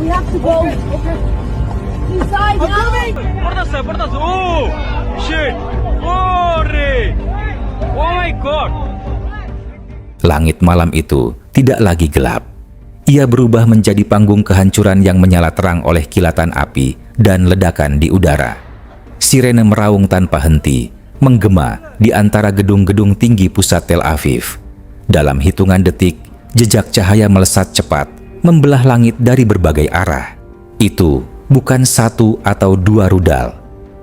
We have to go inside now. Portas. Oh, shit. Corre. Oh my God. Langit malam itu tidak lagi gelap. Ia berubah menjadi panggung kehancuran yang menyala terang oleh kilatan api dan ledakan di udara. Sirene meraung tanpa henti, menggema di antara gedung-gedung tinggi pusat Tel Aviv. Dalam hitungan detik, jejak cahaya melesat cepat, membelah langit dari berbagai arah. Itu bukan satu atau dua rudal.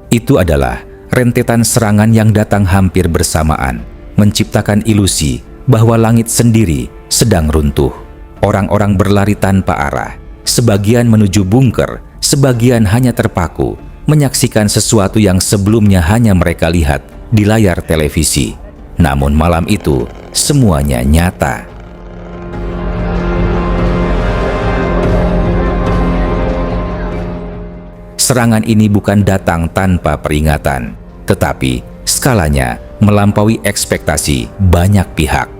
Itu adalah rentetan serangan yang datang hampir bersamaan, menciptakan ilusi bahwa langit sendiri sedang runtuh. Orang-orang berlari tanpa arah, sebagian menuju bunker, sebagian hanya terpaku, menyaksikan sesuatu yang sebelumnya hanya mereka lihat di layar televisi. Namun malam itu, semuanya nyata. Serangan ini bukan datang tanpa peringatan, tetapi skalanya melampaui ekspektasi banyak pihak.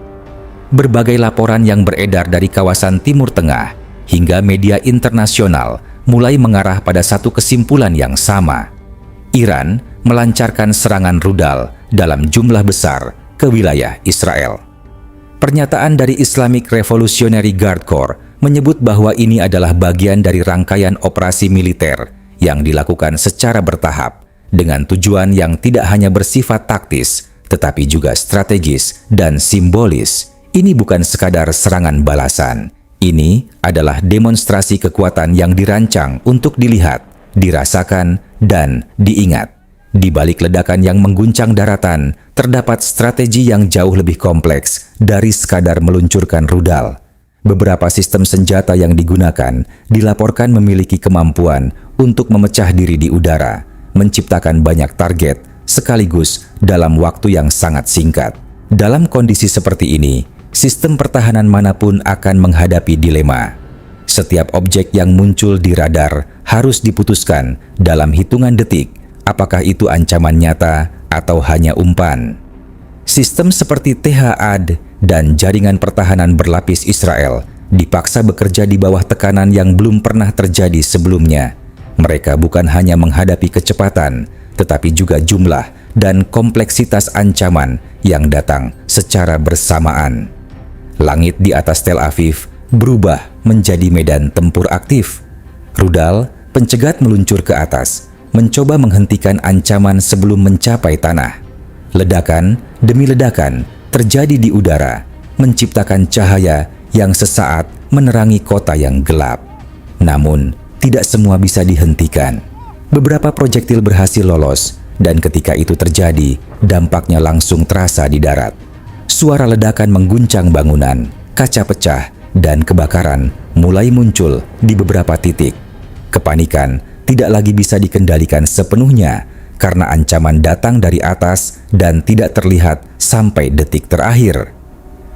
Berbagai laporan yang beredar dari kawasan Timur Tengah hingga media internasional mulai mengarah pada satu kesimpulan yang sama. Iran melancarkan serangan rudal dalam jumlah besar ke wilayah Israel. Pernyataan dari Islamic Revolutionary Guard Corps menyebut bahwa ini adalah bagian dari rangkaian operasi militer yang dilakukan secara bertahap dengan tujuan yang tidak hanya bersifat taktis, tetapi juga strategis dan simbolis. Ini bukan sekadar serangan balasan. Ini adalah demonstrasi kekuatan yang dirancang untuk dilihat, dirasakan, dan diingat. Di balik ledakan yang mengguncang daratan, terdapat strategi yang jauh lebih kompleks dari sekadar meluncurkan rudal. Beberapa sistem senjata yang digunakan dilaporkan memiliki kemampuan untuk memecah diri di udara, menciptakan banyak target sekaligus dalam waktu yang sangat singkat. Dalam kondisi seperti ini, sistem pertahanan manapun akan menghadapi dilema. Setiap objek yang muncul di radar harus diputuskan dalam hitungan detik, apakah itu ancaman nyata atau hanya umpan. Sistem seperti THAAD dan jaringan pertahanan berlapis Israel dipaksa bekerja di bawah tekanan yang belum pernah terjadi sebelumnya. Mereka bukan hanya menghadapi kecepatan, tetapi juga jumlah dan kompleksitas ancaman yang datang secara bersamaan. Langit di atas Tel Aviv berubah menjadi medan tempur aktif. Rudal pencegat meluncur ke atas, mencoba menghentikan ancaman sebelum mencapai tanah. Ledakan demi ledakan terjadi di udara, menciptakan cahaya yang sesaat menerangi kota yang gelap. Namun, tidak semua bisa dihentikan. Beberapa proyektil berhasil lolos, dan ketika itu terjadi, dampaknya langsung terasa di darat. Suara ledakan mengguncang bangunan, kaca pecah, dan kebakaran mulai muncul di beberapa titik. Kepanikan tidak lagi bisa dikendalikan sepenuhnya karena ancaman datang dari atas dan tidak terlihat sampai detik terakhir.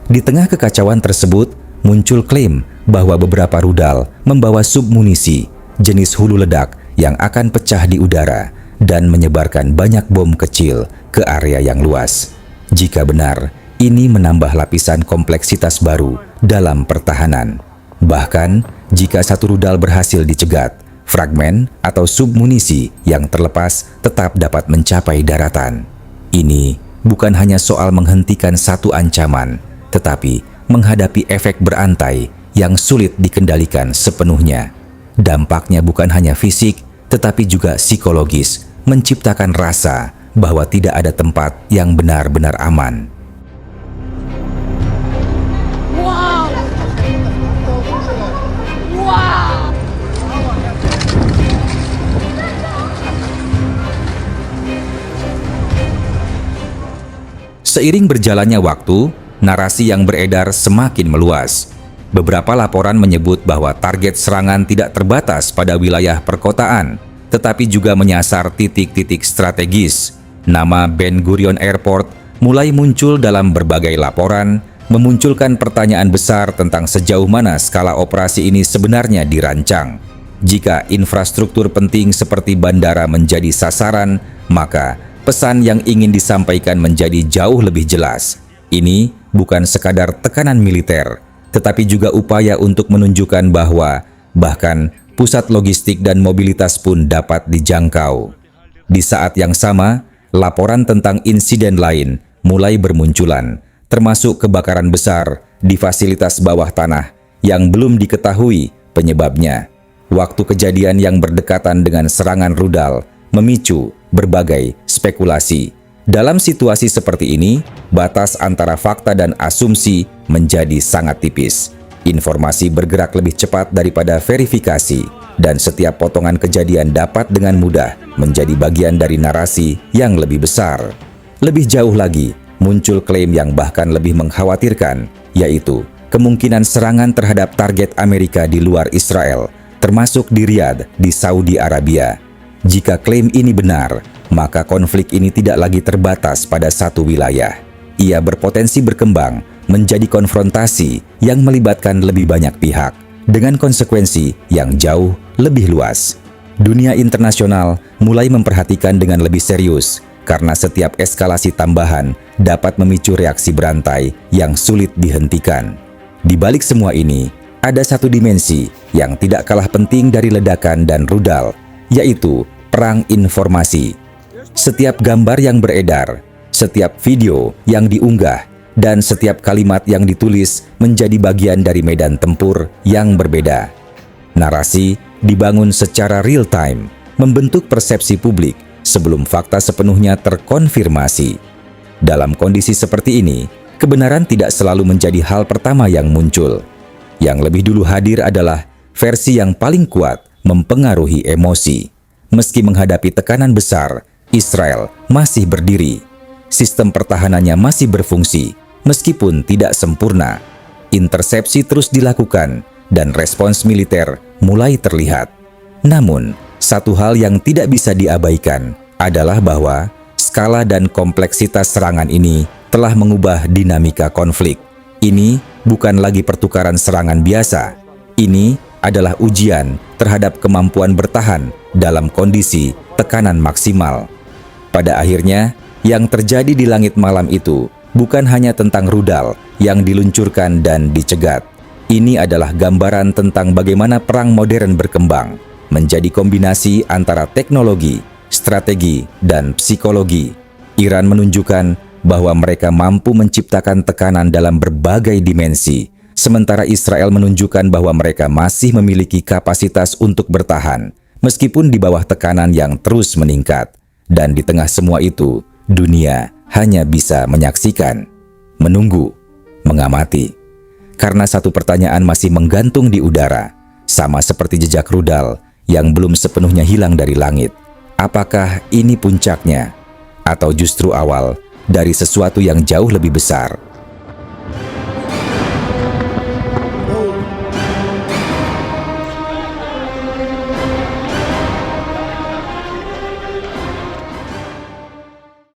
Di tengah kekacauan tersebut, muncul klaim bahwa beberapa rudal membawa submunisi jenis hulu ledak yang akan pecah di udara dan menyebarkan banyak bom kecil ke area yang luas. Jika benar, ini menambah lapisan kompleksitas baru dalam pertahanan. Bahkan, jika satu rudal berhasil dicegat, fragmen atau submunisi yang terlepas tetap dapat mencapai daratan. Ini bukan hanya soal menghentikan satu ancaman, tetapi menghadapi efek berantai yang sulit dikendalikan sepenuhnya. Dampaknya bukan hanya fisik, tetapi juga psikologis, menciptakan rasa bahwa tidak ada tempat yang benar-benar aman. Wow! Wow! Seiring berjalannya waktu, narasi yang beredar semakin meluas. Beberapa laporan menyebut bahwa target serangan tidak terbatas pada wilayah perkotaan, tetapi juga menyasar titik-titik strategis. Nama Ben Gurion Airport mulai muncul dalam berbagai laporan, memunculkan pertanyaan besar tentang sejauh mana skala operasi ini sebenarnya dirancang. Jika infrastruktur penting seperti bandara menjadi sasaran, maka pesan yang ingin disampaikan menjadi jauh lebih jelas. Ini bukan sekadar tekanan militer, tetapi juga upaya untuk menunjukkan bahwa bahkan pusat logistik dan mobilitas pun dapat dijangkau. Di saat yang sama, laporan tentang insiden lain mulai bermunculan, termasuk kebakaran besar di fasilitas bawah tanah yang belum diketahui penyebabnya. Waktu kejadian yang berdekatan dengan serangan rudal memicu berbagai spekulasi. Dalam situasi seperti ini, batas antara fakta dan asumsi menjadi sangat tipis. Informasi bergerak lebih cepat daripada verifikasi, dan setiap potongan kejadian dapat dengan mudah menjadi bagian dari narasi yang lebih besar. Lebih jauh lagi, muncul klaim yang bahkan lebih mengkhawatirkan, yaitu kemungkinan serangan terhadap target Amerika di luar Israel, termasuk di Riyadh di Saudi Arabia. Jika klaim ini benar, maka konflik ini tidak lagi terbatas pada satu wilayah. Ia berpotensi berkembang menjadi konfrontasi yang melibatkan lebih banyak pihak, dengan konsekuensi yang jauh lebih luas. Dunia internasional mulai memperhatikan dengan lebih serius, karena setiap eskalasi tambahan dapat memicu reaksi berantai yang sulit dihentikan. Di balik semua ini, ada satu dimensi yang tidak kalah penting dari ledakan dan rudal, yaitu perang informasi. Setiap gambar yang beredar, setiap video yang diunggah, dan setiap kalimat yang ditulis menjadi bagian dari medan tempur yang berbeda. Narasi dibangun secara real-time, membentuk persepsi publik sebelum fakta sepenuhnya terkonfirmasi. Dalam kondisi seperti ini, kebenaran tidak selalu menjadi hal pertama yang muncul. Yang lebih dulu hadir adalah versi yang paling kuat mempengaruhi emosi. Meski menghadapi tekanan besar, Israel masih berdiri. Sistem pertahanannya masih berfungsi, meskipun tidak sempurna. Intersepsi terus dilakukan, dan respons militer mulai terlihat. Namun, satu hal yang tidak bisa diabaikan adalah bahwa skala dan kompleksitas serangan ini telah mengubah dinamika konflik. Ini bukan lagi pertukaran serangan biasa. Ini adalah ujian terhadap kemampuan bertahan dalam kondisi tekanan maksimal. Pada akhirnya, yang terjadi di langit malam itu bukan hanya tentang rudal yang diluncurkan dan dicegat. Ini adalah gambaran tentang bagaimana perang modern berkembang menjadi kombinasi antara teknologi, strategi, dan psikologi. Iran menunjukkan bahwa mereka mampu menciptakan tekanan dalam berbagai dimensi, sementara Israel menunjukkan bahwa mereka masih memiliki kapasitas untuk bertahan, meskipun di bawah tekanan yang terus meningkat. Dan di tengah semua itu, dunia hanya bisa menyaksikan, menunggu, mengamati. Karena satu pertanyaan masih menggantung di udara, sama seperti jejak rudal yang belum sepenuhnya hilang dari langit. Apakah ini puncaknya? Atau justru awal dari sesuatu yang jauh lebih besar?